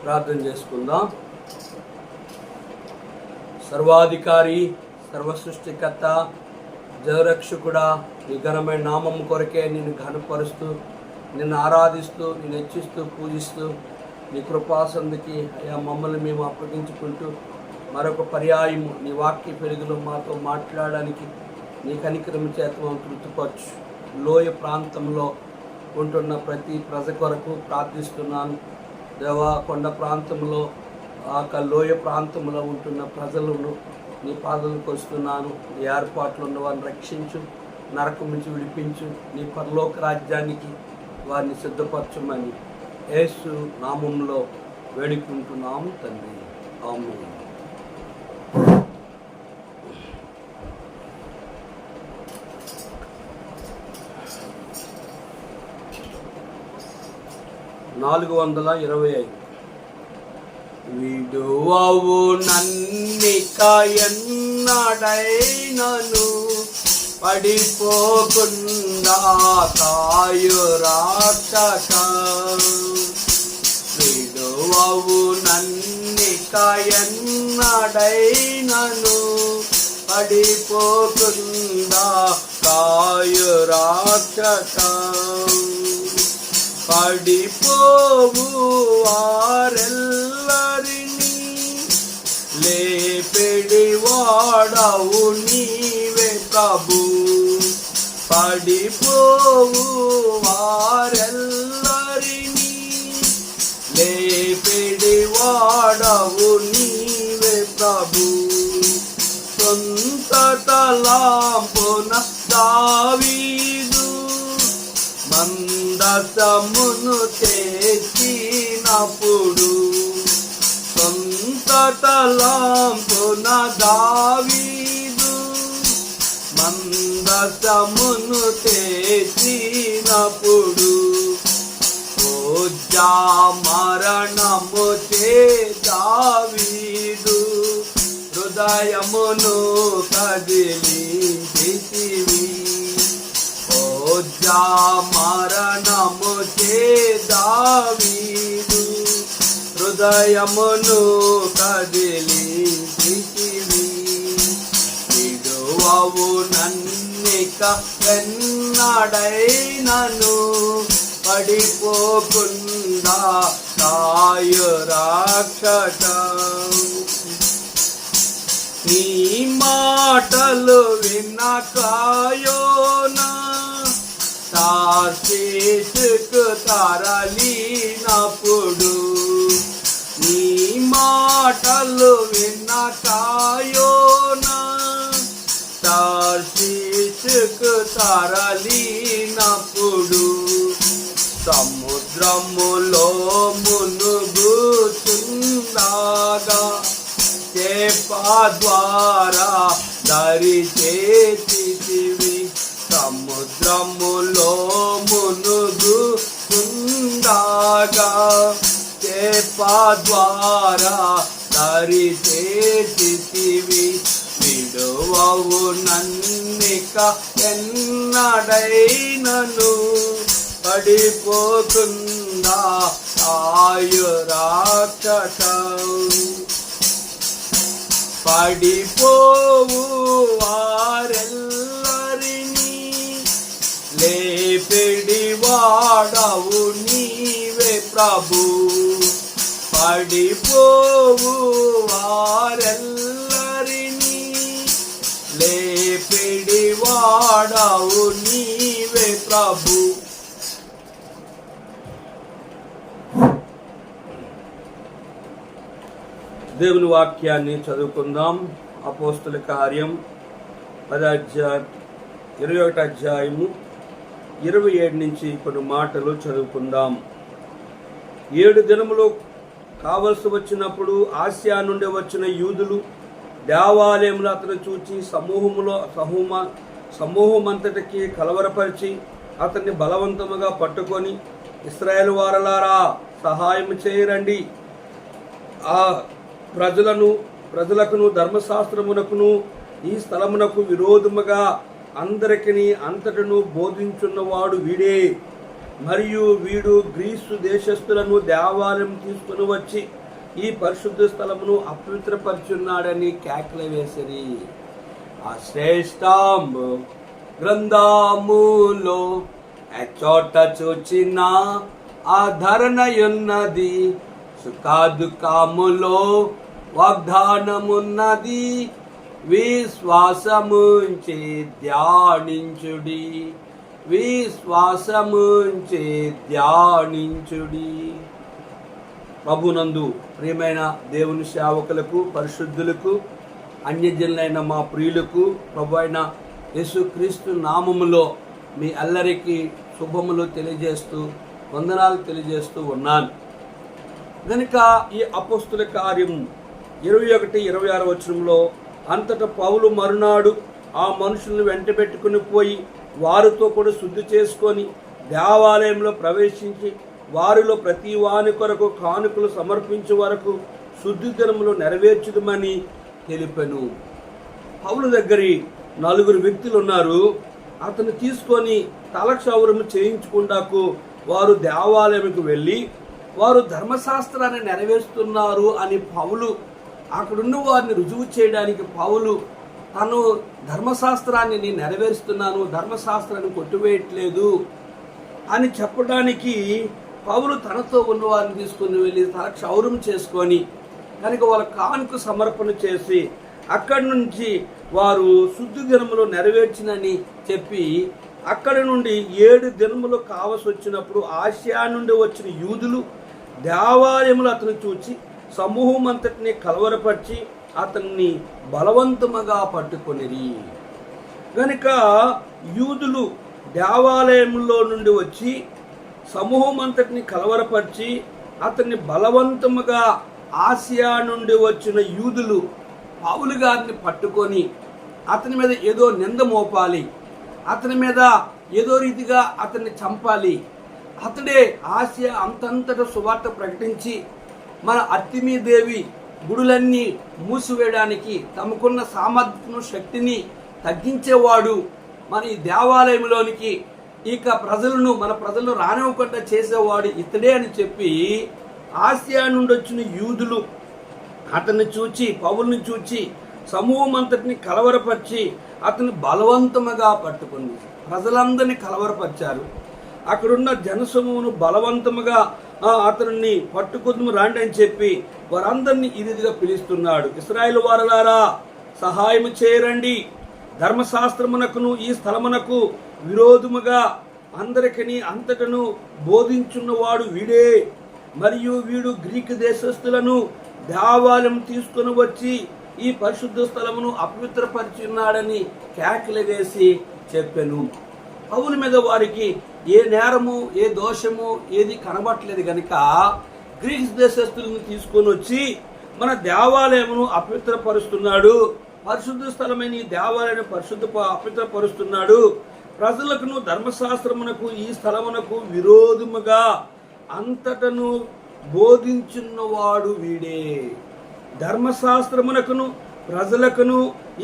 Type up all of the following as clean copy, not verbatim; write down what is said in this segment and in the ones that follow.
ప్రార్థన చేసుకుందాం. సర్వాధికారి, సర్వసృష్టికర్త, జగరక్షకుడా, నీ ఘనమైన నామం కొరకే నిన్ను ఘనపరుస్తూ, నిన్ను ఆరాధిస్తూ, నిన్ను హెచ్చిస్తూ, పూజిస్తూ, నీ కృపాసందుకి అయా మమ్మల్ని మేము అప్పగించుకుంటూ మరొక పర్యాయము నీ వాక్య పెరుగులో మాతో మాట్లాడడానికి నీ కనికరం చేత తృప్తిపరచు. లోయ ప్రాంతంలో ఉంటున్న ప్రతి ప్రజ కొరకు ప్రార్థిస్తున్నాను దేవా. కొండ ప్రాంతంలో లోయ ప్రాంతంలో ఉంటున్న ప్రజలను నీ పాదలకు వస్తున్నాను. నీ ఏర్పాట్లు ఉన్న వారిని రక్షించు, నరకం నుంచి విడిపించు, నీ పరలోక రాజ్యానికి వారిని సిద్ధపరచమని యేసు నామంలో వేడుకుంటున్నాము తండ్రి. ఆమేన్. విడువవు నన్నిక ఎన్నడైనను, పడిపోకుండా కాయు రక్షక. విడువవు నన్నిక ఎన్నడైనను, పడిపోకుండా కాయు రక్షక. పడిపోవు వారెల్లరినీ లేపెడి వాడవు నీవే ప్రభు. పడిపోవు వారెల్లరినీ లేపెడి వాడవు నీవే ప్రభు. సొంత తలాంపున దావీదు మందసమును తెచ్చినప్పుడు, సొంత తలాంపున దావీదు మందసమును తెచ్చినప్పుడు, ఓజా మరణము చే దావీదు హృదయమును కదిలించితివి. ఓజా మరణము చే దావీదు హృదయమును కదిలించితివి. విడువవు నన్నిక ఎన్నడైనను, పడిపోకుండా కాయు రక్షక. నీ మాటలు విన్న కాయోనా తార్షీషుకు తరలినప్పుడు, నీ మాటలు విన్న కాయోనా తార్షీషుకు తరలినప్పుడు, సముద్రములో మునుగుచుండగా చేప ద్వారా దరి చేతివి. సముద్రములో మునుగుచుండగా చేప ద్వారా దరి చేతివి. విడువవు నన్నిక ఎన్నడైనను, పడిపోకుండా కాయు రక్షక. పడిపోవు వారెల్లరినీ లేపెడి వాడవు నీవే ప్రభు. పడిపోవు వారెల్లరినీ లేపెడి వాడవు నీవే ప్రభు. దేవుని వాక్యాన్ని చదువుకుందాం. అపోస్తుల కార్యం 21వ అధ్యాయము 27 నుంచి కొన్ని మాటలు చదువుకుందాం. 7 దినములు కావలసి వచ్చినప్పుడు ఆసియా నుండి వచ్చిన యూదులు దేవాలయంలో అతను చూచి సమూహమంతటికి కలవరపరిచి అతన్ని బలవంతముగా పట్టుకొని, ఇశ్రాయేలు వారలారా సహాయం చేయరండి, ఆ ప్రజలకును ధర్మశాస్త్రమునకును ఈ స్థలమునకు విరోధముగా అందరికీ అంతటను బోధించున్నవాడు వీడే. మరియు వీడు గ్రీసు దేశస్థులను దేవాలయం తీసుకుని వచ్చి ఈ పరిశుద్ధ స్థలమును అపవిత్రపరుచున్నాడని కేకలు వేసిరి. ఆ శ్రేష్టం గ్రంథములో చోట చూచిన ఆధరణయున్నది, సుఖదుఖములో వాగ్దానమున్నది. విశ్వాసముంచి ధ్యానించుడి, విశ్వాసముంచి ధ్యానించుడి. ప్రభునందు ప్రియమైన దేవుని సేవకులకు, పరిశుద్ధులకు, అన్యజనులైన మా ప్రియులకు ప్రభు అయిన యేసుక్రీస్తు నామములో మీ అందరికీ శుభములు తెలియజేస్తూ వందనాలు తెలియజేస్తూ ఉన్నాను. కనుక ఈ అపోస్తుల కార్యం 21-26 వచనంలో, అంతటా పౌలు మరునాడు ఆ మనుషులను వెంటబెట్టుకుని పోయి వారితో కూడా శుద్ధి చేసుకొని దేవాలయంలో ప్రవేశించి వారిలో ప్రతి వాని కొరకు కానుకలు సమర్పించే వరకు శుద్ధి దినములు నెరవేర్చుదమని తెలిపెను. పౌలు దగ్గరి 4 వ్యక్తులు ఉన్నారు. అతను తీసుకొని తలక్షౌరము చేయించుకుంటాకు వారు దేవాలయంకు వెళ్ళి వారు ధర్మశాస్త్రాన్ని నెరవేరుస్తున్నారు అని పౌలు అక్కడున్న వారిని రుజువు చేయడానికి పౌలు తను ధర్మశాస్త్రాన్ని నేను నెరవేరుస్తున్నాను, ధర్మశాస్త్రాన్ని కొట్టివేయట్లేదు అని చెప్పడానికి పౌలు తనతో ఉన్న వారిని తీసుకుని వెళ్ళి తల క్షౌరం చేసుకొని కనుక వాళ్ళ కానుక సమర్పణ చేసి అక్కడి నుంచి వారు శుద్ధి దినములు నెరవేర్చినని చెప్పి అక్కడి నుండి 7 దినములు కావలసి వచ్చినప్పుడు ఆసియా నుండి వచ్చిన యూదులు దేవాలయములు అతను చూచి సమూహం అంతటిని కలవరపరిచి అతన్ని బలవంతముగా పట్టుకొనిరి. కనుక యూదులు దేవాలయంలో నుండి వచ్చి సమూహం అంతటిని కలవరపరిచి అతన్ని బలవంతముగా ఆసియా నుండి వచ్చిన యూదులు పౌలు గారిని పట్టుకొని అతని మీద ఏదో నింద మోపాలి, అతని మీద ఏదో రీతిగా అతన్ని చంపాలి. అతడే ఆసియా అంతంతట సువార్త ప్రకటించి మన అర్తిమీదేవి గుడులన్నీ మూసివేయడానికి తమకున్న సామర్థ్యం శక్తిని తగ్గించేవాడు, మన ఈ దేవాలయంలోనికి ఇక మన ప్రజలను రానివ్వకుండా చేసేవాడు ఇతడే అని చెప్పి ఆసియా నుండి వచ్చిన యూదులు అతన్ని చూచి పౌలుని చూచి సమూహం అంతటిని కలవరపరిచి అతన్ని బలవంతముగా పట్టుకుంది. ప్రజలందరినీ కలవరపరిచారు. అక్కడున్న జనసమూహను బలవంతముగా అతన్ని పట్టుకుందుము రాండి అని చెప్పి వారందరినీ ఈ రీతిగా పిలుస్తున్నాడు. ఇశ్రాయేలు వారలారా సహాయము చేయరండి, ధర్మశాస్త్రమునకును ఈ స్థలమునకు విరోధముగా అందరికీ అంతటను బోధించున్నవాడు వీడే. మరియు వీడు గ్రీకు దేశస్థులను దేవాలయం తీసుకుని వచ్చి ఈ పరిశుద్ధ స్థలమును అపవిత్రపరిచున్నాడని కేకలు వేసి చెప్పెను. పౌలు మీద వారికి ఏ నేరము ఏ దోషము ఏది కనబట్టలేదు కనుక గ్రీకు దేశస్థులను తీసుకొని వచ్చి మన దేవాలయమును అపవిత్రపరుస్తున్నాడు, పరిశుద్ధ స్థలమైన ఈ దేవాలయాన్ని అపవిత్రపరుస్తున్నాడు, ప్రజలకును ధర్మశాస్త్రమునకు ఈ స్థలమునకు విరోధముగా అంతటను బోధించున్నవాడు వీడే. ధర్మశాస్త్రమునకును ప్రజలకును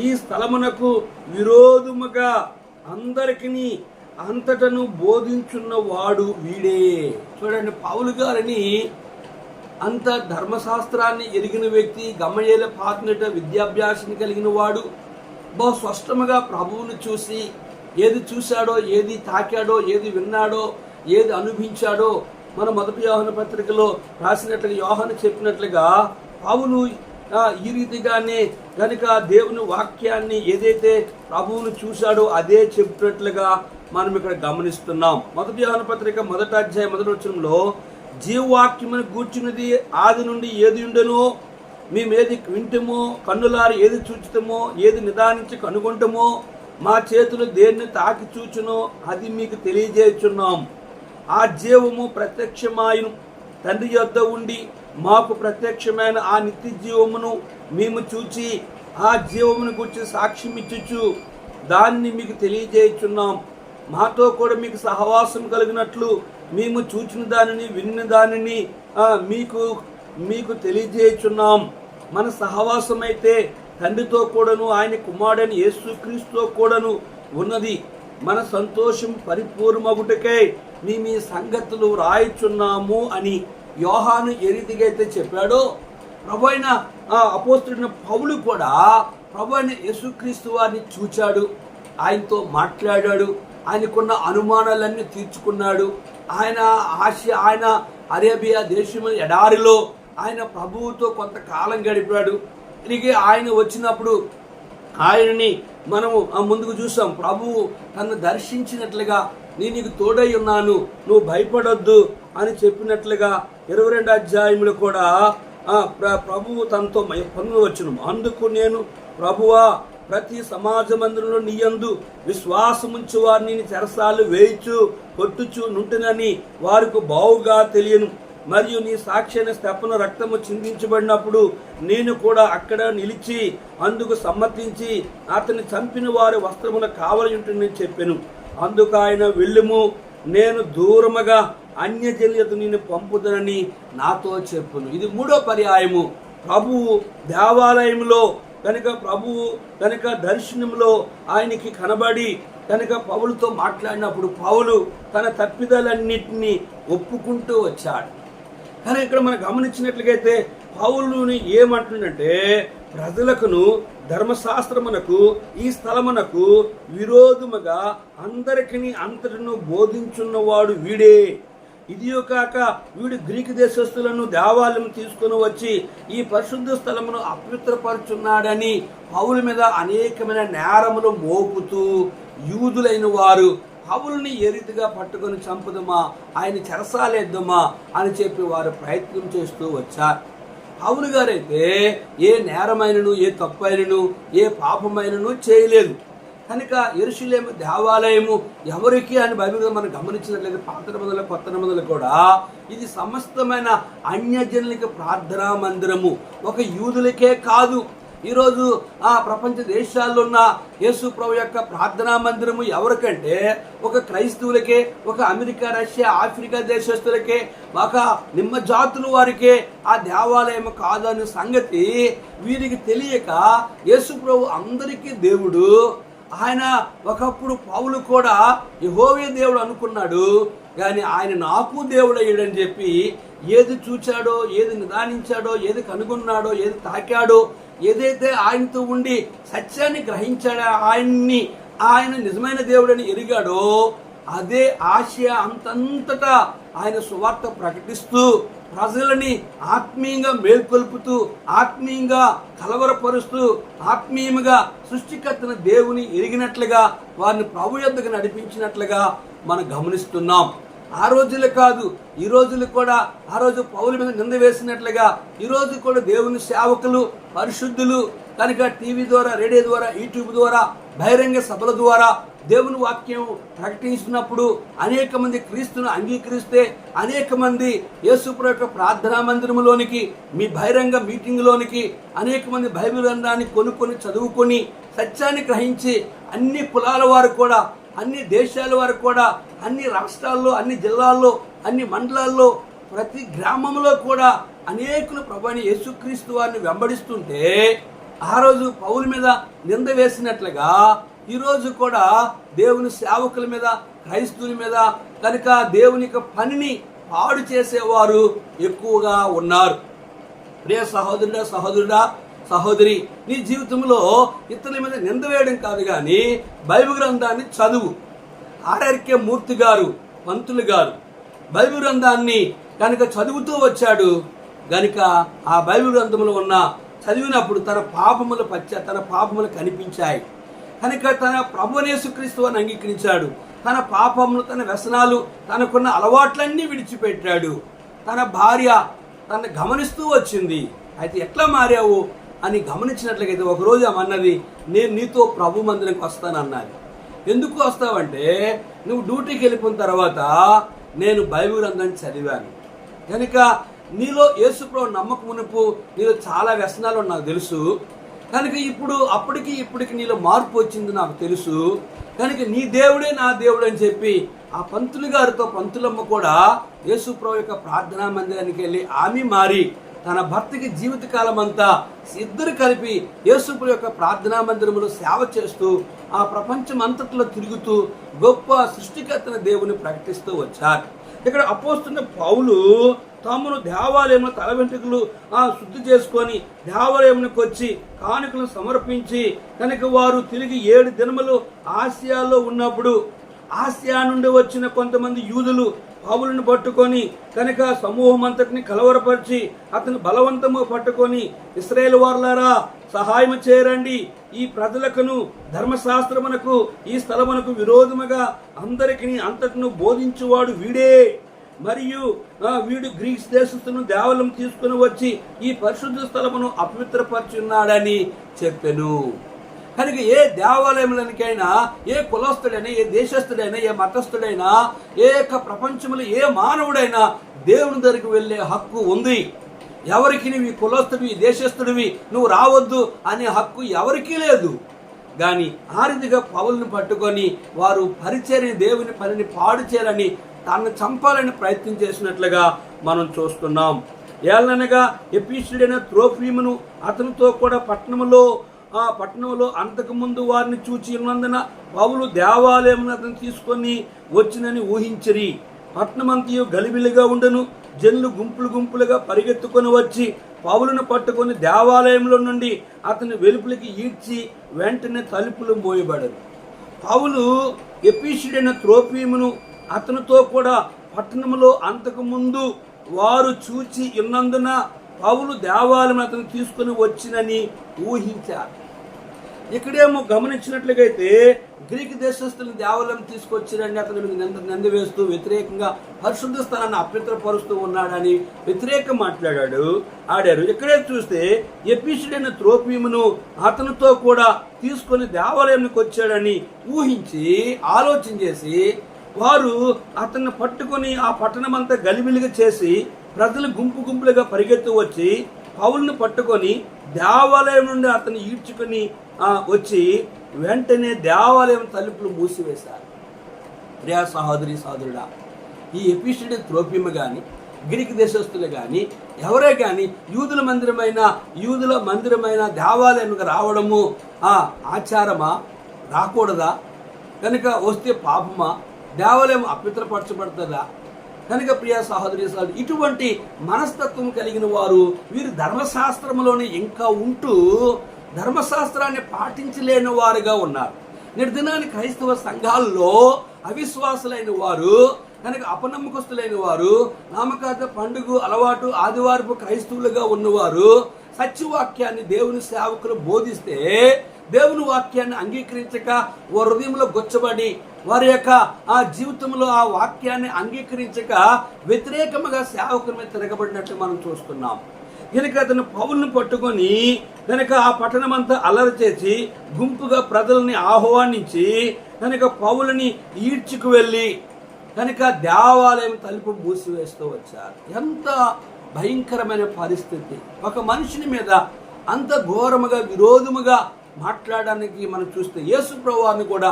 ఈ స్థలమునకు విరోధముగా అందరికీ అంతటను బోధించున్నవాడు వీడే. చూడండి, పౌలు గారిని అంత ధర్మశాస్త్రాన్ని ఎరిగిన వ్యక్తి, గమయేల పాత్నట విద్యాభ్యాసం కలిగిన వాడు, బహు స్పష్టముగా ప్రభువును చూసి ఏది చూశాడో, ఏది తాకాడో, ఏది విన్నాడో, ఏది అనుభవించాడో మన మొదటి యోహాను పత్రికలో రాసినట్లుగా యోహాను చెప్పినట్లుగా పౌలు ఈ రీతిగానే కనుక దేవుని వాక్యాన్ని ఏదైతే ప్రభువును చూశాడో అదే చెప్పినట్లుగా మనం ఇక్కడ గమనిస్తున్నాం. మొదటి యోహాను పత్రిక 1వ అధ్యాయం 1వ వచనంలో జీవవాక్యమును గూర్చినది ఆది నుండి ఏది ఉండెనో మేమేది వింటమో, కన్నులారు ఏది చూచుతామో, ఏది నిదానించి కనుగొంటమో, మా చేతులు దేన్ని తాకి చూచునో అది మీకు తెలియజేయుచున్నాం. ఆ జీవము ప్రత్యక్షమాయను తండ్రి యొద్ద ఉండి మాకు ప్రత్యక్షమైన ఆ నిత్య జీవమును మేము చూచి ఆ జీవమును గురించి సాక్ష్యం ఇచ్చుచు దాన్ని మీకు తెలియజేయుచున్నాం. మాతో కూడా మీకు సహవాసం కలిగినట్లు మేము చూచిన దానిని విన్న దానిని మీకు తెలియజేయుచున్నాం. మన సహవాసం అయితే తండ్రితో కూడాను ఆయన కుమారుడైన యేసుక్రీస్తుతో కూడాను ఉన్నది. మన సంతోషం పరిపూర్ణమగుటకై మీ సంగతులు రాయిచున్నాము అని యోహాను ఏ రీతిగా అయితే చెప్పాడో, ప్రభు అయిన అపోస్తలుడైన పౌలు కూడా ప్రభు అయిన యేసుక్రీస్తు వారిని చూచాడు, ఆయనతో మాట్లాడాడు, ఆయనకున్న అనుమానాలన్నీ తీర్చుకున్నాడు. ఆయన అరేబియా దేశంలో ఎడారిలో ఆయన ప్రభువుతో కొంతకాలం గడిపాడు. తిరిగి ఆయన వచ్చినప్పుడు ఆయనని మనము ముందుకు చూసాం. ప్రభువు తను దర్శించినట్లుగా నేను నీకు తోడై ఉన్నాను, నువ్వు భయపడొద్దు అని చెప్పినట్లుగా 22 అధ్యాయంలో కూడా ప్రభువు తనతో పొందవచ్చును. అందుకు నేను ప్రభువా ప్రతి సమాజ మందిరంలో నీయందు విశ్వాసముంచు వారిని చెరసాలు వేయిచు కొట్టుచు నుంటునని వారికి బావుగా తెలియను. మరియు నీ సాక్షిని స్తెఫను రక్తము చిందించబడినప్పుడు నేను కూడా అక్కడ నిలిచి అందుకు సమ్మతించి అతన్ని చంపిన వారి వస్త్రమున కావలి ఉంటుందని చెప్పాను. అందుకు ఆయన వెళ్ళుము, నేను దూరముగా అన్యజనులకు నేను పంపుదనని నాతో చెప్పును. ఇది 3వ పర్యాయము. ప్రభువు దేవాలయంలో కనుక దర్శనంలో ఆయనకి కనబడి కనుక పౌలుతో మాట్లాడినప్పుడు పౌలు తన తప్పిదాలన్నింటినీ ఒప్పుకుంటూ వచ్చాడు. కానీ ఇక్కడ మనం గమనించినట్లయితే పౌలుని ఏమంటుందంటే, ప్రజలకును ధర్మశాస్త్రమునకు ఈ స్థలమునకు విరోధముగా అందరికీ అంతటను బోధించున్నవాడు వీడే. ఇదియో కాక వీడు గ్రీకు దేశస్తులను దేవాలయం తీసుకుని వచ్చి ఈ పరిశుద్ధ స్థలమును అపవిత్రపరుచున్నాడని పౌలు మీద అనేకమైన నేరములు మోపుతూ యూదులైన వారు పౌలుని ఏ రీతిగా పట్టుకొని చంపుదమా, ఆయన చెరసాలేద్దామా అని చెప్పి వారు ప్రయత్నం చేస్తూ వచ్చారు. పౌలు గారైతే ఏ నేరమైనను ఏ తప్పైనను ఏ పాపమైనను చేయలేదు. కనుక యెరూషలేము దేవాలయము ఎవరికి అని బైబిల్లో మనం గమనించినట్లయితే పాత నిబంధనలు కొత్త నిబంధనలు కూడా ఇది సమస్తమైన అన్యజనులకి ప్రార్థనా మందిరము, ఒక యూదులకే కాదు. ఈరోజు ప్రపంచ దేశాల్లో ఉన్న యేసు ప్రభు యొక్క ప్రార్థనా మందిరము ఎవరికంటే ఒక క్రైస్తవులకే, ఒక అమెరికా, రష్యా, ఆఫ్రికా దేశస్తులకే, ఒక నిమ్మ జాతుల వారికే ఆ దేవాలయం కాదనే సంగతి వీరికి తెలియక యేసు ప్రభు అందరికీ దేవుడు. ఆయన ఒకప్పుడు పౌలు కూడా యెహోవా దేవుడు అనుకున్నాడు, కానీ ఆయన నాకు దేవుడు అయ్యాడని చెప్పి ఏది చూచాడో, ఏది నిదానించాడో, ఏది కనుగొన్నాడో, ఏది తాకాడో, ఏదైతే ఆయనతో ఉండి సత్యాన్ని గ్రహించాడో, ఆయన నిజమైన దేవుడని ఎరిగాడో అదే ఆసియా అంతటా ఆయన సువార్త ప్రకటిస్తూ ప్రజలని ఆత్మీయంగా మేల్కొల్పుతూ, ఆత్మీయంగా కలవరపరుస్తూ, ఆత్మీయంగా సృష్టికర్తన దేవుని ఎరిగినట్లుగా వారిని ప్రభు యొద్దకు నడిపించినట్లుగా మనం గమనిస్తున్నాం. ఆ రోజులే కాదు, ఈ రోజులు కూడా ఆ రోజు పౌలు మీద నింద వేసినట్లుగా ఈ రోజు కూడా దేవుని సేవకులు, పరిశుద్ధులు కనుక టీవీ ద్వారా, రేడియో ద్వారా, యూట్యూబ్ ద్వారా, బహిరంగ సభల ద్వారా దేవుని వాక్యం ప్రకటించినప్పుడు అనేక మంది క్రీస్తును అంగీకరిస్తే, అనేక మంది యేసుప్రభు యొక్క ప్రార్థనా మందిరంలోనికి, మీ బహిరంగ మీటింగ్లోనికి అనేక మంది బైబిల్ గ్రంథాన్ని కొనుక్కొని చదువుకొని సత్యాన్ని గ్రహించి అన్ని కులాల వారు కూడా, అన్ని దేశాల వారు కూడా, అన్ని రాష్ట్రాల్లో, అన్ని జిల్లాల్లో, అన్ని మండలాల్లో, ప్రతి గ్రామంలో కూడా అనేకులు ప్రభువైన యేసుక్రీస్తు వారిని వెంబడిస్తుంటే ఆ రోజు పౌలు మీద నింద వేసినట్లుగా ఈరోజు కూడా దేవుని సేవకుల మీద, క్రైస్తవుల మీద కనుక దేవుని యొక్క పనిని పాడు చేసేవారు ఎక్కువగా ఉన్నారు. ప్రియ సహోదరుడా, సహోదరి, నీ జీవితంలో ఇతరుల మీద నింద వేయడం కాదు, కానీ బైబిల్ గ్రంథాన్ని చదువు. ఆర్ఆర్కే మూర్తి గారు, పంతులు గారు బైబిల్ గ్రంథాన్ని కనుక చదువుతూ వచ్చాడు. కనుక ఆ బైబిల్ గ్రంథంలో ఉన్న చదివినప్పుడు తన పాపములు కనిపించాయి. కనుక తన ప్రభువైన యేసుక్రీస్తు వారిని అంగీకరించాడు. తన పాపములు, తన వ్యసనాలు, తనకున్న అలవాట్లన్నీ విడిచిపెట్టాడు. తన భార్య తనను గమనిస్తూ వచ్చింది. అయితే ఎట్లా మారావు అని గమనించినట్లయితే ఒకరోజు ఆమె అన్నది, నేను నీతో ప్రభు మందిరంకి వస్తానన్నది. ఎందుకు వస్తావంటే, నువ్వు డ్యూటీకి వెళ్ళిపోయిన తర్వాత నేను బైబిల్ గ్రంథాన్ని చదివాను కనుక నీలో యేసుప్రభు నమ్మకం మునుపు నీలో చాలా వ్యసనాలు నాకు తెలుసు. కనుక ఇప్పటికి నీలో మార్పు వచ్చింది నాకు తెలుసు. కనుక నీ దేవుడే నా దేవుడు అని చెప్పి ఆ పంతులు గారితో పంతులమ్మ కూడా యేసుప్రభు యొక్క ప్రార్థనా మందిరానికి వెళ్ళి ఆమె మారి తన భర్తకి జీవితకాలం అంతా ఇద్దరు కలిపి యేసుప్రభు యొక్క ప్రార్థనా మందిరములో సేవ చేస్తూ ఆ ప్రపంచం అంతట్లో తిరుగుతూ గొప్ప సృష్టికర్తన దేవుని ప్రకటిస్తూ వచ్చారు. ఇక్కడ అపోస్తున్న పౌలు తామును దేవాలయంలో తల వెంట్రుకలు శుద్ధి చేసుకొని దేవాలయంకి వచ్చి కానుకలను సమర్పించి కనుక వారు తిరిగి 7 దినములు ఆసియాలో ఉన్నప్పుడు ఆసియా నుండి వచ్చిన కొంతమంది యూదులు పౌలుని పట్టుకొని కనుక సమూహం అంతటిని కలవరపరిచి అతను బలవంతము పట్టుకొని ఇశ్రాయేలు వారులారా సహాయం చేయరండి, ఈ ప్రజలకును ధర్మశాస్త్రమునకు ఈ స్థలమునకు విరోధముగా అందరికీ అంతటిను బోధించువాడు వీడే, మరియు వీడు గ్రీస్ దేశస్తును దేవాలయం తీసుకుని వచ్చి ఈ పరిశుద్ధ స్థలమును అపవిత్రపరుచున్నాడని చెప్పెను. కనుక ఏ దేవాలయంలోనికైనా ఏ కులస్తుడైనా ఏ దేశస్థుడైనా ఏ మతస్థుడైనా ఏ ప్రపంచంలో ఏ మానవుడైనా దేవుని దగ్గరికి వెళ్ళే హక్కు ఉంది. ఎవరికి నువ్వు కులస్తుడివి దేశస్థుడివి నువ్వు రావద్దు అనే హక్కు ఎవరికీ లేదు. కానీ ఆ రీతిగా పౌలుని పట్టుకొని వారు పరిచర్య దేవుని పనిని పాడు చేయాలని తనను చంపాలని ప్రయత్నం చేసినట్లుగా మనం చూస్తున్నాం. ఏలనగా ఎఫెసీయుడైన త్రోఫిమును అతనితో కూడా పట్టణంలో అంతకుముందు వారిని చూచి ఉన్నందున పౌలు దేవాలయమును అతను తీసుకొని వచ్చినని ఊహించిరి. పట్టణమంతయు గలిబిలిగా ఉండను. జనులు గుంపులుగా పరిగెత్తుకొని వచ్చి పౌలును పట్టుకొని దేవాలయంలో నుండి అతని వెలుపులకి ఈడ్చి వెంటనే తలుపులు మోయబడరు. పౌలు ఎఫెసీయుడైన త్రోఫిమును అతనితో కూడా పట్టణంలో అంతకుముందు వారు చూచి ఉన్నందున పౌలు దేవాలయం అతను తీసుకుని వచ్చినని ఊహించారు. ఇక్కడేమో గమనించినట్లయితే గ్రీకు దేశస్తులను దేవాలయం తీసుకొచ్చిరని అతను నిందవేస్తూ వ్యతిరేకంగా పరిశుద్ధ స్థలాన్ని అపవిత్రపరుస్తూ ఉన్నాడని వ్యతిరేకం ఆడారు. ఇక్కడే చూస్తే ఎఫెసీయుడైన త్రోఫిమును అతనితో కూడా తీసుకొని దేవాలయానికి వచ్చాడని ఊహించి ఆలోచన చేసి వారు అతన్ని పట్టుకొని ఆ పట్టణం అంతా గలిబిలిగా చేసి ప్రజలు గుంపులుగా పరిగెత్తు వచ్చి పౌలుని పట్టుకొని దేవాలయం నుండి అతన్ని ఈడ్చుకొని వచ్చి వెంటనే దేవాలయం తలుపులు మూసివేశారు. ప్రియా సహోదరి సహోదరుడా, ఈ ఎఫెసీయుడైన త్రోఫిము కానీ గ్రీకు దేశస్తులు కానీ ఎవరే కానీ యూదుల మందిరమైన దేవాలయానికి రావడము ఆచారమా, రాకూడదా? కనుక వస్తే పాపమా? దేవాలయం అపవిత్రపరచబడుతుందా? కనుక ప్రియా సహోదరి సహోదరు, ఇటువంటి మనస్తత్వం కలిగిన వారు వీరు ధర్మశాస్త్రంలోనే ఇంకా ఉంటూ ధర్మశాస్త్రాన్ని పాటించలేని వారుగా ఉన్నారు. నిర్దినాన్ని క్రైస్తవ సంఘాల్లో అవిశ్వాసులైన వారు కనుక అపనమ్మకస్తులైన వారు నామకార్థ పండుగ అలవాటు ఆదివారపు క్రైస్తవులుగా ఉన్నవారు సత్యవాక్యాన్ని దేవుని సేవకులు బోధిస్తే దేవుని వాక్యాన్ని అంగీకరించక వారి హృదయంలో గొచ్చబడి వారి యొక్క ఆ జీవితంలో ఆ వాక్యాన్ని అంగీకరించక వ్యతిరేకముగా సేవకుల మీద తిరగబడినట్టు మనం చూస్తున్నాం. కనుక అతను పౌలుని పట్టుకొని కనుక ఆ పట్టణం అంతా అల్లరి చేసి గుంపుగా ప్రజల్ని ఆహ్వానించి కనుక పౌలుని ఈడ్చుకు వెళ్ళి కనుక దేవాలయం తలుపు మూసివేస్తూ వచ్చారు. ఎంత భయంకరమైన పరిస్థితి! ఒక మనిషిని మీద అంత ఘోరముగా విరోధముగా మాట్లాడడానికి మనం చూస్తే యేసు ప్రభువారిని కూడా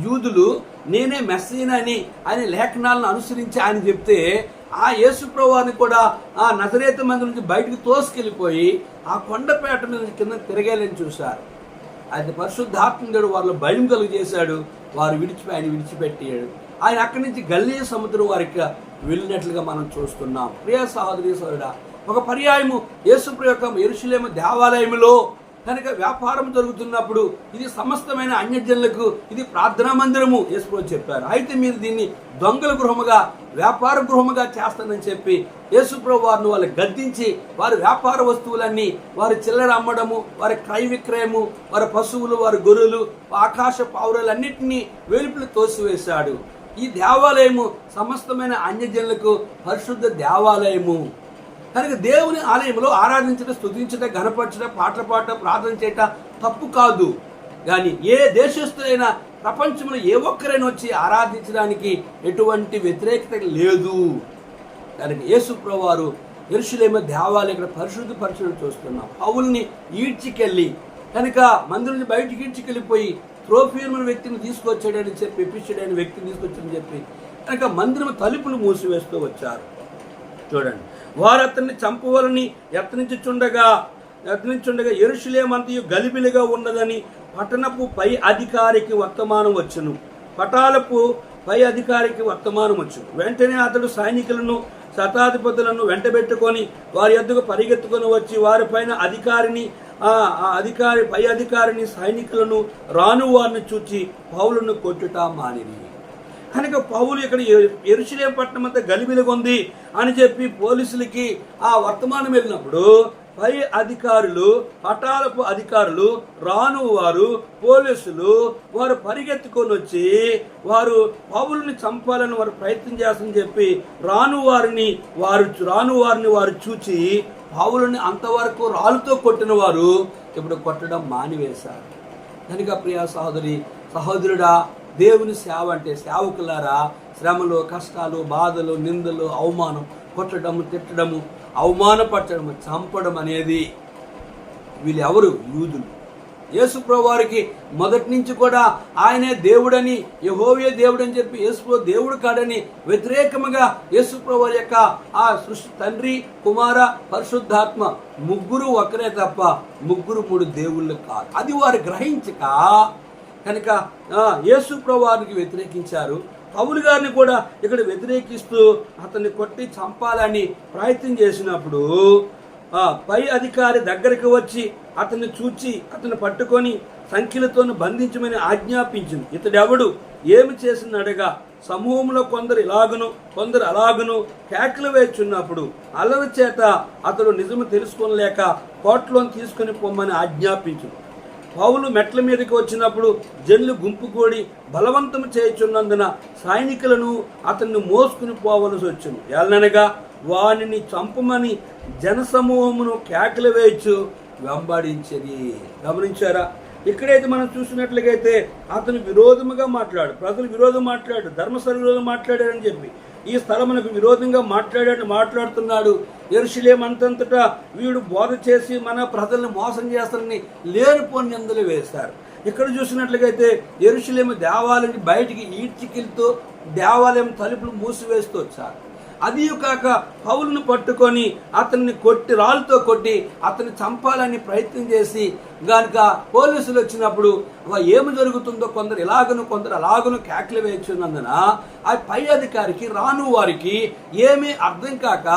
యూదులు నేనే మెస్సీనని ఆయన లేఖనాలను అనుసరించి ఆయన చెప్తే ఆ యేసు ప్రభువారిని కూడా ఆ నజరేతు మంది నుంచి బయటకు తోసుకెళ్ళిపోయి ఆ కొండపేట మీద కింద తిరగాలని చూశారు. అది పరిశుద్ధాత్ముడు వారిలో భయం కలుగు చేశాడు. వారు ఆయన విడిచిపెట్టాడు. ఆయన అక్కడి నుంచి గల్లీయ సముద్రం వారికి వెళ్ళినట్లుగా మనం చూస్తున్నాం. ప్రియ సహోదరి సోదరుడా, ఒక పర్యాయము యేసుప్రభు యొక్క యెరూషలేము దేవాలయంలో కనుక వ్యాపారం జరుగుతున్నప్పుడు ఇది సమస్తమైన అన్యజనులకు ఇది ప్రార్థనా మందిరము యేసుప్రభు చెప్పారు. అయితే మీరు దీన్ని దొంగల గృహముగా వ్యాపార గృహముగా చేస్తానని చెప్పి యేసుప్రభు వారిని వాళ్ళు గద్దించి వారి వ్యాపార వస్తువులన్నీ వారి చిల్లర అమ్మడము, వారి క్రయ విక్రయము, వారి పశువులు, వారి గొర్రెలు, ఆకాశ పావురాలన్నింటినీ వెలుపులు తోసివేశాడు. ఈ దేవాలయము సమస్తమైన అన్యజనులకు పరిశుద్ధ దేవాలయము కనుక దేవుని ఆలయంలో ఆరాధించడం, స్తుతించడం, ఘనపరచడం, పాటలు పాడటం, ప్రార్థన చేయటం తప్పు కాదు. కానీ ఏ దేశస్తులైనా ప్రపంచంలో ఏ ఒక్కరైనా వచ్చి ఆరాధించడానికి ఎటువంటి వ్యతిరేకత లేదు. కనుక యేసుప్రభువు వారు యెరూషలేము దేవాలయం ఇక్కడ పరిశుద్ధపరచడం చూస్తున్నాం. పౌలుని ఈడ్చికెళ్ళి కనుక మందిరం నుంచి బయటికి ఈడ్చికెళ్ళిపోయి త్రోఫిము వ్యక్తిని తీసుకొచ్చాడని చెప్పి ఎఫెసీయుడైన వ్యక్తిని తీసుకొచ్చాడని చెప్పి కనుక మందిరం తలుపులు మూసివేస్తూ వచ్చారు. చూడండి, వారు అతన్ని చంపవాలని యత్నించుచుండగా యెరూషలేమంతయు గలిబిలిగా ఉన్నదని పట్టణపు పై అధికారికి వర్తమానం వచ్చును. పటాలపు పై అధికారికి వర్తమానం వచ్చును. వెంటనే అతడు సైనికులను శతాధిపతులను వెంటబెట్టుకొని వారి యొద్దకు పరిగెత్తుకొని వచ్చి వారిపైన పై అధికారిని సైనికులను రాను వారిని చూచి పౌలును కొట్టుట మానిరి. కనుక పౌలు ఇక్కడ యెరూషలేం పట్టణం అంతా గలిబిలిగా ఉంది అని చెప్పి పోలీసులకి ఆ వర్తమానం వెళ్ళినప్పుడు పై అధికారులు, పటాలపు అధికారులు, రాను వారు, పోలీసులు వారు పరిగెత్తుకొని వచ్చి వారు పౌలుని చంపాలని వారు ప్రయత్నం చేస్తారని చెప్పి రాను వారిని వారు చూచి పౌలుని అంతవరకు రాళ్ళతో కొట్టిన వారు ఇప్పుడు కొట్టడం మానివేశారు. కనుక ప్రియ సహోదరుడా, దేవుని సేవ అంటే సేవకులారా, శ్రమలు, కష్టాలు, బాధలు, నిందలు, అవమానం, కొట్టడము, తిట్టడము, అవమానపరచడము, చంపడం అనేది వీళ్ళెవరు? యూదులు. యేసు ప్రభువు వారికి మొదటి నుంచి కూడా ఆయనే దేవుడని, యెహోవా దేవుడని చెప్పి యేసు దేవుడు కాడని వ్యతిరేకముగా యేసు ప్రభువు వారి యొక్క ఆ సృష్టి తండ్రి, కుమార, పరిశుద్ధాత్మ ముగ్గురు ఒకరే తప్ప ముగ్గురు మూడు దేవుళ్ళు కాదు. అది వారు గ్రహించక కనుక యేసు ప్రభువు వారికి వ్యతిరేకించారు. పౌలు గారిని కూడా ఇక్కడ వ్యతిరేకిస్తూ అతన్ని కొట్టి చంపాలని ప్రయత్నం చేసినప్పుడు పై అధికారి దగ్గరికి వచ్చి అతన్ని చూచి అతన్ని పట్టుకొని సంఖ్యలతో బంధించమని ఆజ్ఞాపించింది. ఇతడెవడు, ఏమి చేసినడగా సమూహంలో కొందరు ఇలాగును కొందరు అలాగును కేకలు వేచున్నప్పుడు అల్లరి చేత అతడు నిజము తెలుసుకోలేక కోటలోని తీసుకుని పొమ్మని ఆజ్ఞాపించింది. పౌలు మెట్ల మీదకి వచ్చినప్పుడు జనులు గుంపు కూడి బలవంతం చేయుచున్నందున సైనికులను అతన్ని మోసుకుని పోవలసి వచ్చింది. ఎల్లనగా వానిని చంపమని జనసమూహమును కేకలు వేయచ్చు వెంబడించేది. గమనించారా? ఇక్కడైతే మనం చూసినట్లయితే అతను విరోధముగా ప్రజలు విరోధం మాట్లాడు, ధర్మసభ విరోధం మాట్లాడారని చెప్పి ఈ స్థలమునకు విరోధంగా మాట్లాడుతున్నాడు. యెరూషలేం అంతటా వీడు బోధ చేసి మన ప్రజల్ని మోసం చేస్తారని లేనిపోని నిందలు వేశారు. ఇక్కడ చూసినట్లయితే యెరూషలేం దేవాలయాన్ని బయటికి ఈడ్చికెళ్తూ దేవాలయం తలుపులు మూసివేస్తూ వచ్చారు. అది కాక పౌలును పట్టుకొని అతన్ని రాళ్ళతో కొట్టి అతన్ని చంపాలని ప్రయత్నం చేసి గనుక పోలీసులు వచ్చినప్పుడు ఏమి జరుగుతుందో కొందరు ఇలాగను కొందరు అలాగను కేకలు వేయుచున్నందున ఆ పై అధికారికి, రాను వారికి ఏమీ అర్థం కాక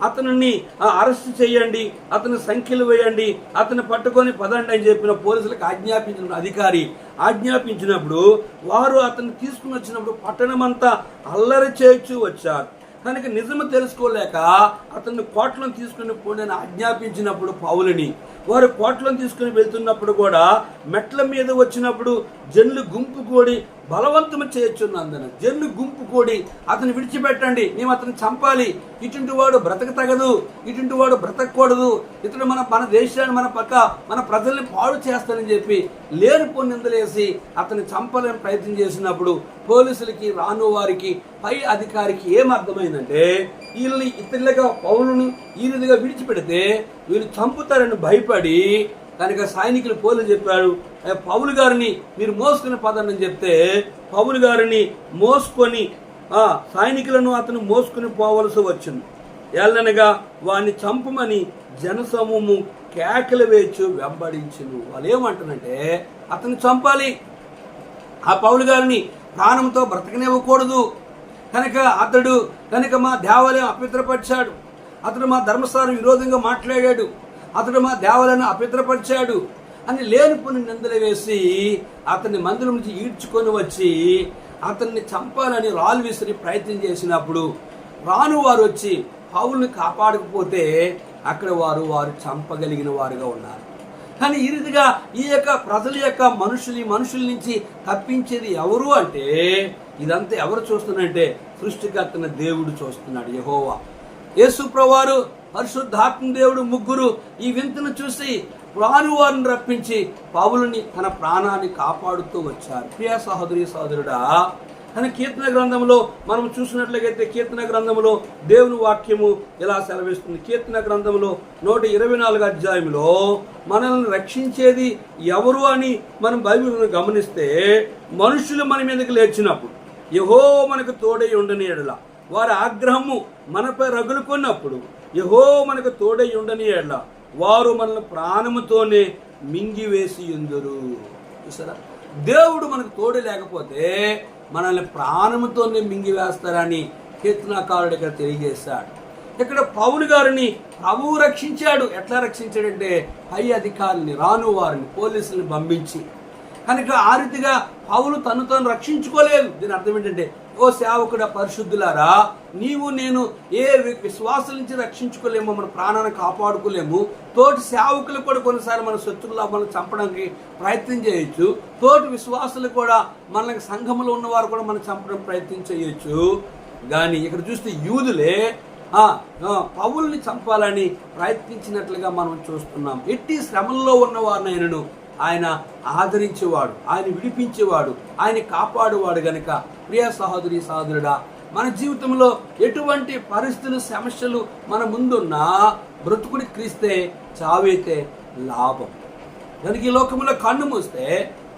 అతనిని అరెస్ట్ చేయండి, అతని సంఖ్యలు వేయండి, అతన్ని పట్టుకొని పదండి అని చెప్పిన పోలీసులకు ఆజ్ఞాపించిన అధికారి ఆజ్ఞాపించినప్పుడు వారు అతన్ని తీసుకుని వచ్చినప్పుడు పట్టణమంతా అల్లరి చేయించు వచ్చారు. కనుక నిజము తెలుసుకోలేక అతన్ని కోటలో తీసుకుని పోండి ఆజ్ఞాపించినప్పుడు పౌలుని వారు కోటలో తీసుకుని వెళ్తున్నప్పుడు కూడా మెట్ల మీద వచ్చినప్పుడు జనులు గుంపు కూడి బలవంతము చేయొచ్చున్నందున జనులు గుంపు కూడి అతను విడిచిపెట్టండి, మేము అతను చంపాలి, ఇటువంటి వాడు బ్రతక తగదు, ఇటువంటి వాడు బ్రతకూడదు, ఇతడు మన దేశాన్ని మన ప్రజల్ని పాడు చేస్తానని చెప్పి లేనిపోని నిందలేసి అతన్ని చంపాలని ప్రయత్నం చేసినప్పుడు పోలీసులకి, రాను వారికి, పై అధికారికి ఏమర్థమైందంటే వీళ్ళని ఇతరులుగా పౌలును ఈ విధంగా విడిచిపెడితే వీళ్ళు చంపుతారని భయపడి కనుక సైనికులు పోలీసు చెప్పారు, పౌలు గారిని మీరు మోసుకుని పదండి చెప్తే పౌలు గారిని మోసుకొని సైనికులను అతను మోసుకుని పోవలసి వచ్చింది. ఏళ్ళనగా వాడిని చంపమని జనసమూహము కేకలు వేయచ్చు వెంబడించును. వాళ్ళు ఏమంటారంటే అతను చంపాలి, ఆ పౌలు గారిని ప్రాణంతో బ్రతకనివ్వకూడదు, కనుక మా దేవాలయం అపవిత్రపరిచాడు, అతడు మా ధర్మస్థానం విరోధంగా మాట్లాడాడు, అతడు మా దేవాలయాన్ని అపవిత్రపరిచాడు అని లేనిపోని నిందలు వేసి అతన్ని మందిరం నుంచి ఈడ్చుకొని వచ్చి అతన్ని చంపాలని రాళ్ళు విసిరి ప్రయత్నం చేసినప్పుడు రాను వారు వచ్చి పౌలుని కాపాడకపోతే అక్కడ వారు చంపగలిగిన వారుగా ఉన్నారు. కానీ ఈ రీతిగా ఈ యొక్క ప్రజల యొక్క మనుషుల నుంచి తప్పించేది ఎవరు అంటే ఇదంతా ఎవరు చూస్తున్నారంటే సృష్టికర్తన దేవుడు చూస్తున్నాడు, యెహోవా. యేసు ప్రభువారు, పరిశుద్ధాత్మ దేవుడు ముగ్గురు ఈ వింతను చూసి రాను వారిని రప్పించి పౌలుని తన ప్రాణాన్ని కాపాడుతూ వచ్చారు. ప్రియ సహోదరుడా, కానీ కీర్తన గ్రంథంలో మనం చూసినట్లయితే కీర్తన గ్రంథంలో దేవుని వాక్యము ఇలా సెలవిస్తుంది. కీర్తన గ్రంథంలో 124 అధ్యాయంలో మనల్ని రక్షించేది ఎవరు అని మనం బైబిల్ను గమనిస్తే మనుషులు మన మీదకి లేచినప్పుడు యెహోవా మనకు తోడై ఉండని ఎడల వారి ఆగ్రహము మనపై రగులుకున్నప్పుడు యెహో మనకు తోడై ఉండని ఎడల వారు మనల్ని ప్రాణముతోనే మింగివేసి ఉందరు. చూసారా, దేవుడు మనకు తోడు లేకపోతే మనల్ని ప్రాణముతోనే మింగివేస్తారని కీర్తనాకారుడు ఇక్కడ తెలియజేశాడు. ఇక్కడ పౌలు గారిని ప్రభువు రక్షించాడు. ఎట్లా రక్షించాడంటే పై అధికారుల్ని, రాను వారిని, పోలీసుల్ని పంపించి. కనుక ఆ రీతిగా పౌలు తను రక్షించుకోలేదు. దీని అర్థం ఏంటంటే, ఓ సేవకుడ పరిశుద్ధులారా, నీవు నేను ఏ విశ్వాసం నుంచి రక్షించుకోలేము, మన ప్రాణాన్ని కాపాడుకోలేము. తోటి సేవకులు కూడా కొన్నిసార్లు మన శత్రువులా మనం చంపడానికి ప్రయత్నం చేయొచ్చు. తోటి విశ్వాసులు కూడా మనకి సంఘంలో ఉన్నవారు కూడా మనం చంపడం ప్రయత్నం చేయొచ్చు. కానీ ఇక్కడ చూస్తే యూదులే పౌలుని చంపాలని ప్రయత్నించినట్లుగా మనం చూస్తున్నాం. ఎట్టి శ్రమల్లో ఉన్నవారినైనను ఆయన ఆదరించేవాడు, ఆయన విడిపించేవాడు, ఆయన కాపాడువాడు. గనుక ప్రియ సహోదరి సహోదరుడా, మన జీవితంలో ఎటువంటి పరిస్థితులు, సమస్యలు మన ముందున్నా బ్రతుకుని క్రీస్తే చావైతే లాభం. కనుక ఈ లోకంలో కన్ను మూస్తే,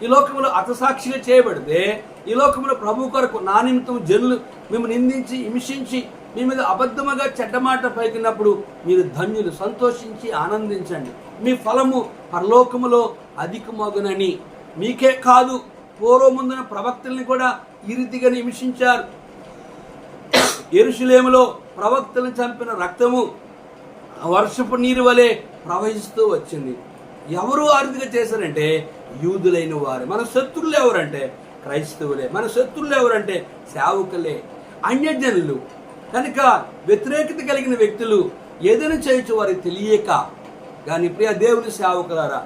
ఈ లోకంలో అతసాక్షిగా చేయబడితే, ఈ లోకంలో ప్రభు కొరకు నా నిమిత్తం జనులు మేము నిందించి హింసించి మీ మీద అబద్ధముగా చెడ్డమాట పలికినప్పుడు మీరు ధన్యులు, సంతోషించి ఆనందించండి, మీ ఫలము పరలోకములో అధికమగునని. మీకే కాదు, పూర్వముందున ప్రవక్తల్ని కూడా ఈ రీతిగానే హింసించారు. యెరూషలేములో ప్రవక్తలను చంపిన రక్తము వర్షపు నీరు వలె ప్రవహిస్తూ వచ్చింది. ఎవరు ఆ రీతిగా చేశారంటే యూదులైన వారు. మన శత్రువులు ఎవరంటే క్రైస్తవులే. మన శత్రువులు ఎవరంటే సేవకులే, అన్యజనులు. కనుక వ్యతిరేకత కలిగిన వ్యక్తులు ఏదైనా చేయొచ్చు వారికి తెలియక. కానీ ప్రియ దేవుని సేవకులారా,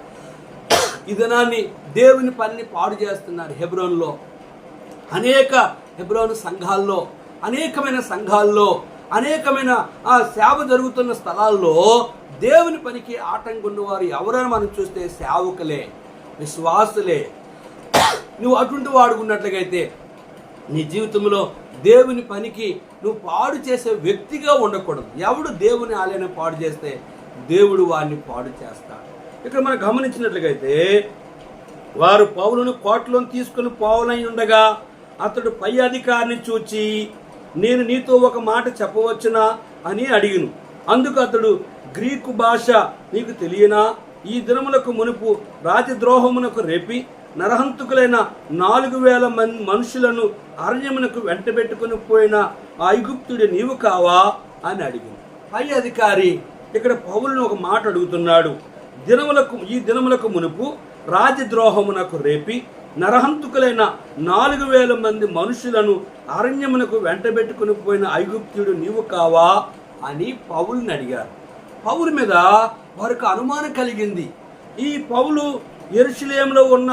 ఈ దినాన్ని దేవుని పనిని పాడు చేస్తున్నారు. హెబ్రోన్లో అనేక హెబ్రోను సంఘాల్లో, అనేకమైన సంఘాల్లో, అనేకమైన సేవ జరుగుతున్న స్థలాల్లో దేవుని పనికి ఆటంకం ఉన్నవారు ఎవరైనా మనం చూస్తే సేవకులే, విశ్వాసులే. నువ్వు అటువంటి వాడుకున్నట్లయితే నీ జీవితంలో దేవుని పనికి నువ్వు పాడు చేసే వ్యక్తిగా ఉండకూడదు. ఎవడు దేవుని ఆలయాన్ని పాడు చేస్తే దేవుడు వారిని పాడు చేస్తాడు. ఇక్కడ మనం గమనించినట్లయితే, వారు పౌలును కోటలో తీసుకుని పోవాలని ఉండగా అతడు పై అధికారిని చూచి, నేను నీతో ఒక మాట చెప్పవచ్చునా అని అడిగిను. అందుకు అతడు, గ్రీకు భాష నీకు తెలియనా? ఈ దినములకు మునుపు రాజద్రోహమునకు రేపి నరహంతుకులైన 4000 మంది మనుషులను అరణ్యమునకు వెంటబెట్టుకుని పోయిన ఐగుప్తుడి నీవు కావా అని అడిగింది. పై అధికారి ఇక్కడ పౌలును ఒక మాట అడుగుతున్నాడు. ఈ దినములకు మునుపు రాజద్రోహమునకు రేపి నరహంతుకులైన 4000 మంది మనుషులను అరణ్యమునకు వెంటబెట్టుకుని పోయిన ఐగుప్తుడు నీవు కావా అని పౌలుని అడిగారు. పౌలు మీద వారికి అనుమానం కలిగింది. ఈ పౌలు యెరూషలేములో ఉన్న,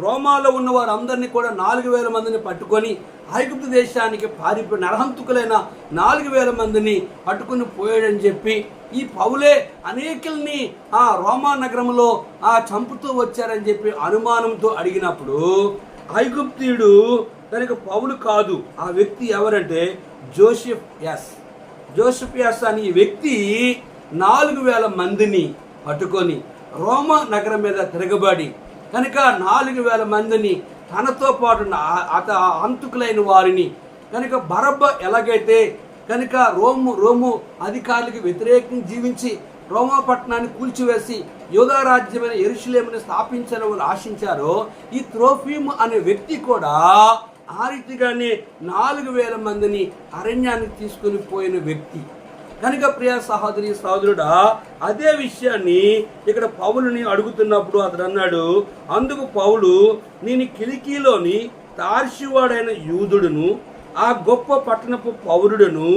రోమాలో ఉన్న వారందరినీ కూడా 4000 మందిని పట్టుకొని ఐగుప్తు దేశానికి పారిపోయి నరహంతుకులైన 4000 మందిని పట్టుకుని పోయాడని చెప్పి, ఈ పౌలే అనేకుల్ని రోమా నగరంలో చంపుతూ వచ్చారని చెప్పి అనుమానంతో అడిగినప్పుడు, ఐగుప్తీయుడు కనుక పౌలు కాదు, ఆ వ్యక్తి ఎవరంటే జోసెఫ్ యస్ అని ఈ వ్యక్తి 4000 మందిని పట్టుకొని రోమా నగరం మీద తిరగబడి, కనుక 4000 మందిని తనతో పాటు హంతకులైన వారిని, కనుక బరబ్బ ఎలాగైతే కనుక రోము అధికారులకు వ్యతిరేకంగా జీవించి రోమా పట్టణాన్ని కూల్చివేసి యూదా రాజ్యమైన యెరూషలేమును స్థాపించాలని వాళ్ళు ఆశించారో, ఈ త్రోఫీము అనే వ్యక్తి కూడా ఆ రీతిగానే 4000 మందిని అరణ్యానికి తీసుకుని పోయిన వ్యక్తి. కనుక ప్రియ సహోదరి సహోదరుడా, అదే విషయాన్ని ఇక్కడ పౌలుని అడుగుతున్నప్పుడు అతడు అన్నాడు, అందుకు పౌలు, నేను కిలికీలోని తార్షివాడైన యూదుడును, ఆ గొప్ప పట్టణపు పౌరుడును,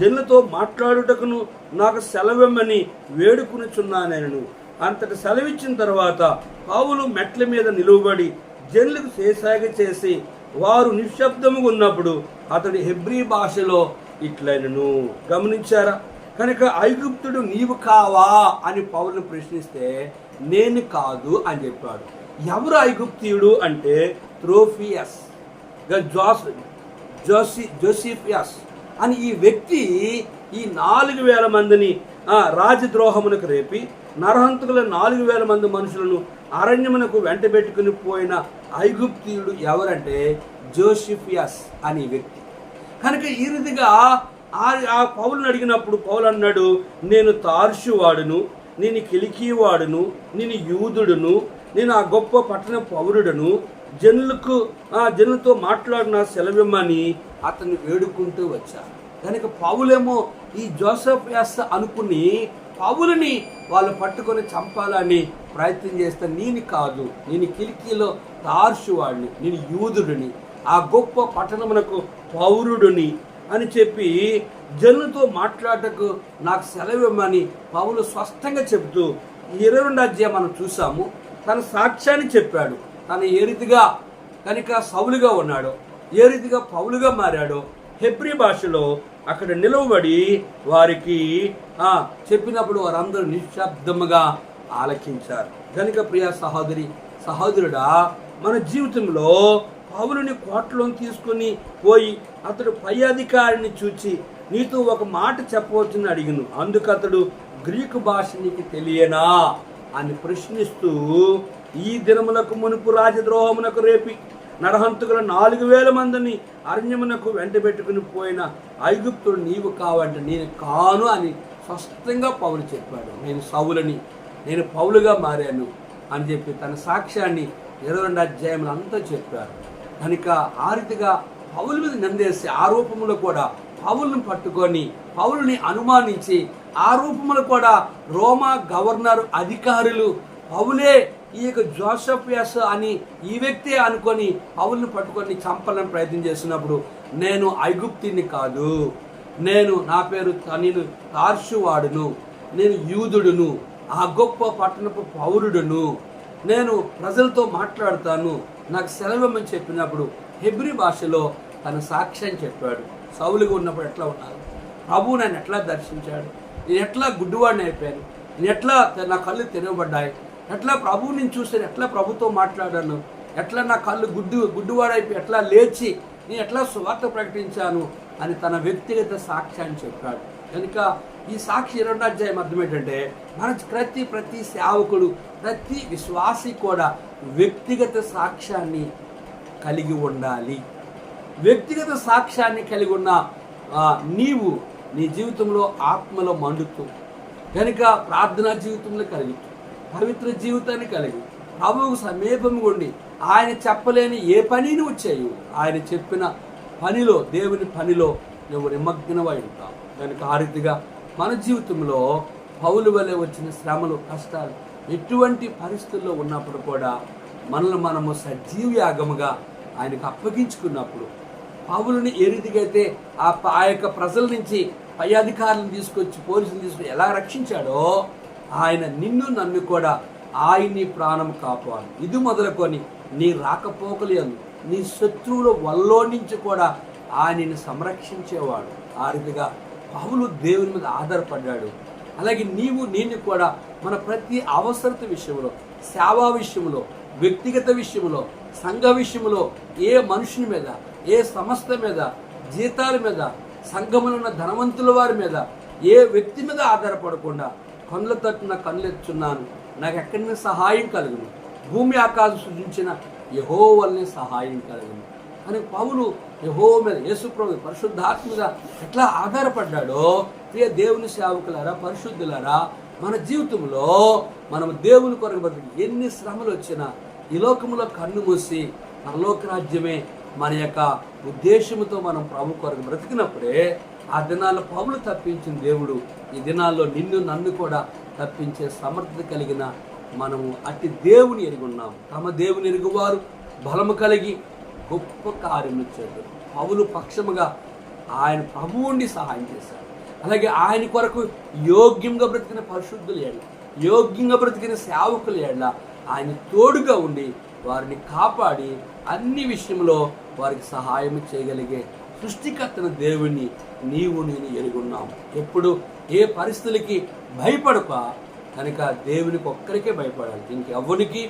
జనులతో మాట్లాడుటకును నాకు సెలవిమ్మని వేడుకునిచున్నాను. అంతటి సెలవిచ్చిన తర్వాత పౌలు మెట్ల మీద నిలువబడి జనులకు సేసాగ చేసి వారు నిశ్శబ్దముగా ఉన్నప్పుడు అతడు హెబ్రీ భాషలో ఇట్లైనను. గమనించారా? కనుక ఐగుప్తుడు నీవు కావా అని పౌలుని ప్రశ్నిస్తే నేను కాదు అని చెప్పాడు. ఎవరు ఐగుప్తీయుడు అంటే త్రోఫియస్, జోసిఫియస్ అని ఈ వ్యక్తి ఈ 4000 మందిని రాజద్రోహమునకు రేపి నరహంతుకుల 4000 మంది మనుషులను అరణ్యమునకు వెంటబెట్టుకుని పోయిన ఐగుప్తీయుడు ఎవరంటే జోసిఫియస్ అనే వ్యక్తి. కనుక ఈ రీతిగా ఆ పౌలుని అడిగినప్పుడు పౌలు అన్నాడు, నేను తార్షు వాడును, నేను కిలికీ వాడును, నేను యూదుడును, నేను ఆ గొప్ప పట్టణ పౌరుడును, జనులతో మాట్లాడిన సెలవిమ్మని అతన్ని వేడుకుంటూ వచ్చారు. కనుక పౌలేమో ఈ జోసెఫ్ యాస్ అనుకుని పౌలుని వాళ్ళు పట్టుకొని చంపాలని ప్రయత్నం చేస్తే, నేను కాదు, నేను కిలికీలో తార్షు వాడిని, నేను యూదుడిని, ఆ గొప్ప పట్టణమునకు పౌరుడిని అని చెప్పి జనులతో మాట్లాడటకు నాకు సెలవిమ్మని పౌలు స్పష్టంగా చెబుతూ 22వ అధ్యాయం మనం చూసాము. తన సాక్ష్యాన్ని చెప్పాడు. తను ఏ రీతిగా కనుక సౌలుగా ఉన్నాడో, ఏ రీతిగా పౌలుగా మారాడో హెబ్రీ భాషలో అక్కడ నిలవబడి వారికి చెప్పినప్పుడు వారందరూ నిశ్శబ్దముగా ఆలకించారు. కనుక ప్రియ సహోదరుడా, మన జీవితంలో పౌలుని కోటలో తీసుకుని పోయి అతడు పై అధికారిని చూచి నీతో ఒక మాట చెప్పవచ్చని అడిగిను. అందుకు అతడు గ్రీకు భాష నీకు తెలియనా అని ప్రశ్నిస్తూ, ఈ దినములకు మునుపు రాజద్రోహమునకు రేపి నరహంతుకుల 4000 మందిని అరణ్యమునకు వెంటబెట్టుకుని పోయిన ఐగుప్తుడు నీవు కావంటే నేను కాను అని స్పష్టంగా పౌలు చెప్పాడు. నేను సౌలుని, నేను పౌలుగా మారాను అని చెప్పి తన సాక్ష్యాన్ని 22వ అధ్యాయంలో అంతా చెప్పారు. కనుక ఆ రీతిగా పౌలు మీద నిందేసి ఆరోపములు కూడా పౌలుని పట్టుకొని పౌలుని అనుమానించి ఆరోపములు కూడా రోమా గవర్నర్ అధికారులు పౌలే ఈ యొక్క జోసెఫ్ యాస్ అని ఈ వ్యక్తి అనుకొని పౌలుని పట్టుకొని చంపాలని ప్రయత్నం చేసినప్పుడు, నేను ఐగుప్తిని కాదు, నా పేరు నేను తార్షు వాడును, నేను యూదుడును, ఆ గొప్ప పట్టణపు పౌరుడును, నేను ప్రజలతో మాట్లాడతాను, నాకు సెలవిమ్మని చెప్పినప్పుడు హెబ్రీ భాషలో తన సాక్ష్యం చెప్పాడు. సౌలుగా ఉన్నప్పుడు ఎట్లా ఉన్నారు, ప్రభువు నన్ను ఎట్లా దర్శించాడు, నేను ఎట్లా గుడ్డివాడిని అయిపోయాను, నేను ఎట్లా నా కళ్ళు తెరవబడ్డాయి, ఎట్లా ప్రభువు నేను చూసాను, ఎట్లా ప్రభుతో మాట్లాడాను, ఎట్లా నా కళ్ళు గుడ్డివాడైపోయి ఎట్లా లేచి నేను ఎట్లా సువార్త ప్రకటించాను అని తన వ్యక్తిగత సాక్ష్యాన్ని చెప్పాడు. కనుక ఈ సాక్షి 22వ అధ్యాయం అర్థం ఏంటంటే, మన ప్రతి సేవకుడు, ప్రతి విశ్వాసి కూడా వ్యక్తిగత సాక్ష్యాన్ని కలిగి ఉండాలి. వ్యక్తిగత సాక్ష్యాన్ని కలిగి ఉన్న నీవు నీ జీవితంలో ఆత్మలో మండుతూ, కనుక ప్రార్థనా జీవితంలో కలిగి, పవిత్ర జీవితాన్ని కలిగి, ప్రభువుకు సమీపంగా ఉండి ఆయన చెప్పలేని ఏ పని నువ్వు చేయు, ఆయన చెప్పిన పనిలో, దేవుని పనిలో నువ్వు నిమగ్నమై ఉంటావు. కనుక ఆ రీతిగా మన జీవితంలో పౌలు వలె వచ్చిన శ్రమలు, కష్టాలు ఎటువంటి పరిస్థితుల్లో ఉన్నప్పుడు కూడా మనము సజీవ యాగముగా ఆయనకు అప్పగించుకున్నప్పుడు, పౌలుని ఏ రీతిగా అయితే ఆ యొక్క ప్రజల నుంచి పై అధికారులను తీసుకొచ్చి పోలీసులు తీసుకొచ్చి ఎలా రక్షించాడో, ఆయన నిన్ను నన్ను కూడా ఆయన్ని ప్రాణం కాపాడు. ఇది మొదలుకొని నీ రాకపోకలేదు, నీ శత్రువుల వల్లో నుంచి కూడా ఆయనని సంరక్షించేవాడు. ఆ రీతిగా పౌలు దేవుని మీద ఆధారపడ్డాడు. అలాగే నేను కూడా మన ప్రతి అవసరత విషయంలో, సేవా విషయంలో, వ్యక్తిగత విషయంలో, సంఘ విషయంలో ఏ మనుషుని మీద, ఏ సంస్థ మీద, జీతాల మీద, సంఘములో ఉన్న ధనవంతుల వారి మీద, ఏ వ్యక్తి మీద ఆధారపడకుండా కళ్ళ తట్టున కళ్ళెత్తున్నాను, నాకు ఎక్కడిని సహాయం కలుగును, భూమి ఆకాశం సృజించిన యెహోవా వల్లనే సహాయం కలుగును అని పౌలు యెహోవా మీద, యేసుప్రభు పరిశుద్ధాత్మ మీద ఎట్లా ఆధారపడ్డాడో, ప్రియ దేవుని సేవకులారా, పరిశుద్ధులారా, మన జీవితంలో మనం దేవుని కొరకు బతికి ఎన్ని శ్రమలు వచ్చినా ఈ లోకంలో కన్ను మూసి పరలోక రాజ్యమే మన యొక్క ఉద్దేశంతో మనం ప్రభు కొరకు బ్రతికినప్పుడే ఆ దినాల్లో పౌలు తప్పించిన దేవుడు ఈ దినాల్లో నిన్ను నన్ను కూడా తప్పించే సమర్థత కలిగిన మనము అట్టి దేవుని ఎరిగి ఉన్నాం. తమ దేవుని ఎరుగువారు బలము కలిగి గొప్ప కార్యములు చేశారు. పౌలు పక్షముగా ఆయన ప్రభువుని సహాయం చేశారు. అలాగే ఆయన కొరకు యోగ్యంగా బ్రతికిన పరిశుద్ధులు ఏళ్ళ, యోగ్యంగా బ్రతికిన సేవకులు ఏళ్ళ ఆయన తోడుగా ఉండి వారిని కాపాడి అన్ని విషయంలో వారికి సహాయం చేయగలిగే సృష్టికర్తన దేవుణ్ణి నీవు నేను ఎరుగున్నాం. ఎప్పుడు ఏ పరిస్థితులకి భయపడక, కనుక దేవునికి ఒక్కరికే భయపడాలి, ఇంకెవ్వరికి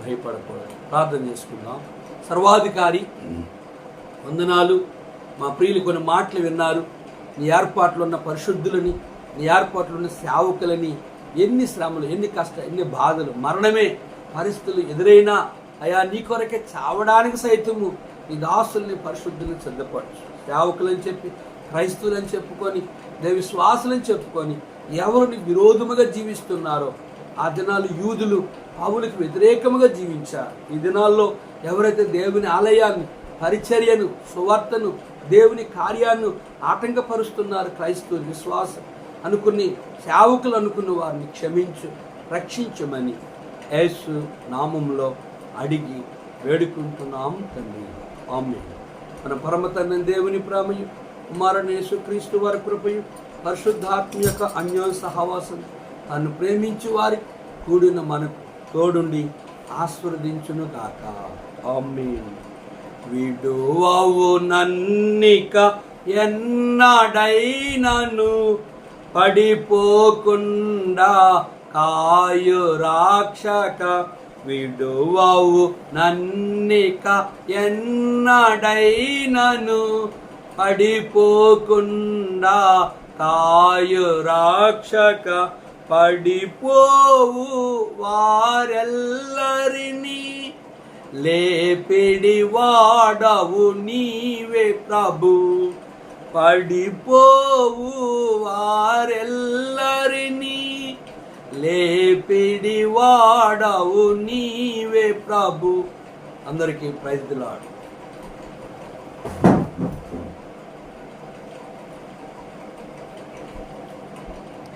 భయపడకూడదు. ప్రార్థన చేసుకుందాం. సర్వాధికారి వందనాలు. మా ప్రియులు కొన్ని మాటలు విన్నారు. నీ ఏర్పాట్లు ఉన్న పరిశుద్ధులని, నీ ఏర్పాట్లు ఉన్న సేవకులని ఎన్ని శ్రమలు, ఎన్ని కష్టాలు, ఎన్ని బాధలు, మరణమే పరిస్థితులు ఎదురైనా అయా నీ కొరకే చావడానికి సైతము నీ దాసుల్ని పరిశుద్ధుల్ని సిద్ధపరచు. సేవకులని చెప్పి క్రైస్తవులని చెప్పుకొని విశ్వాసులని చెప్పుకొని ఎవరిని విరోధముగా జీవిస్తున్నారో, ఆ దినాలు యూదులు పౌలుకి వ్యతిరేకముగా జీవించారు. ఈ దినాల్లో ఎవరైతే దేవుని ఆలయాన్ని, పరిచర్యను, సువార్తను, దేవుని కార్యాన్ని ఆటంకపరుస్తున్నారు, క్రైస్తవులు విశ్వాసం అనుకుని సేవకులు అనుకున్న వారిని క్షమించు, రక్షించమని యేసు నామములో అడిగి వేడుకుంటున్నాము తండ్రి. ఆమేన్. మన పరమ తండ్రి దేవుని ప్రేమయు, కుమారుని యేసుక్రీస్తు వారి కృపయు, పరిశుద్ధాత్మ యొక్క అన్యోన్య సహవాసం తను ప్రేమించు వారి కూడిన మనకు తోడుండి ఆశీర్వదించును గాక. ఆమేన్. విడువవు నన్నిక ఎన్నడైనను, పడిపోకుండా కాయు రాక్షక. విడువవు నన్నిక ఎన్నడైనను, పడిపోకుండా కాయు రాక్షక. పడిపోవు వారెల్లరినీ లేపిడి వాడవు నీవే ప్రభు. పడిపోవు వారెల్లరినీ లేపిడి వాడవు నీవే ప్రభు. అందరికీ ప్రైజ్ ది లార్డ్.